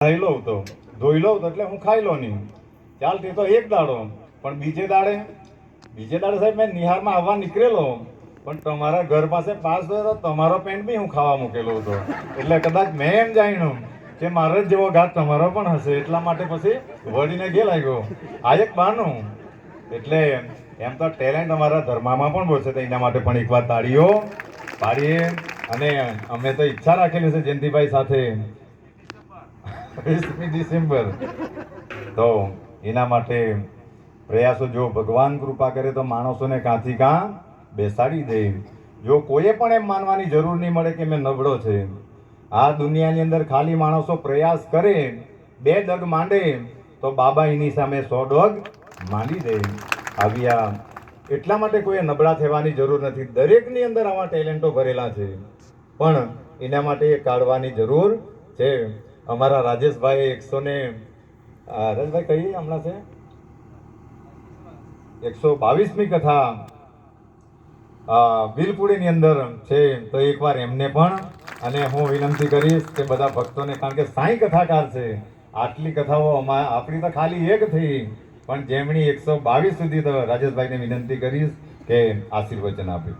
ખાઈ લઉં તો ધોઈ લઉં તો એટલે હું ખાઈ લો નહીં ચાલ તે તો એક દાડો પણ બીજે દાડે સાહેબ મેં નિહારમાં આવવા નીકળેલો પણ તમારા ઘર પાસે પાસ થયો તો તમારો પેન્ટ બી હું ખાવા મૂકેલો હતો એટલે કદાચ મેં એમ જાણ્યું કે મારો જ જેવો ઘાત તમારો પણ હશે એટલા માટે પછી વળીને ગે લાગ્યો આ એક બહાનું એટલે એમ તો ટેલેન્ટ અમારા ધર્મમાં પણ બહુ છે તો એના માટે પણ એકવાર તાળીઓ પાડીએ અને અમે તો ઈચ્છા રાખેલી છે જયંતિભાઈ સાથે 20મી ડિસેમ્બર તો એના માટે પ્રયાસો જો ભગવાન કૃપા કરે તો માણસોને કાંથી કાં બેસાડી દે જો કોઈએ પણ એમ માનવાની જરૂર નહીં મળે કે મેં નબળો છે આ દુનિયાની અંદર ખાલી માણસો પ્રયાસ કરે 2 ડગ માંડે તો બાબા એની સામે 100 ડગ માંડી દે આવ્યા એટલા માટે કોઈએ નબળા થવાની જરૂર નથી દરેકની અંદર આવા ટેલેન્ટો ભરેલા છે પણ એના માટે કાઢવાની જરૂર છે અમારા રાજેશભાઈ 100 ને રાજેશભાઈ કઈ હમણાં છે 122મી કથા બિલપુડીની અંદર છે તો એકવાર એમને પણ અને હું વિનંતી કરીશ કે બધા ભક્તોને કારણ કે 60 કથાકાર છે આટલી કથાઓ આપણી તો ખાલી એક થઈ પણ જેમની 122 સુધી તો રાજેશભાઈને વિનંતી કરીશ કે આશીર્વચન આપે.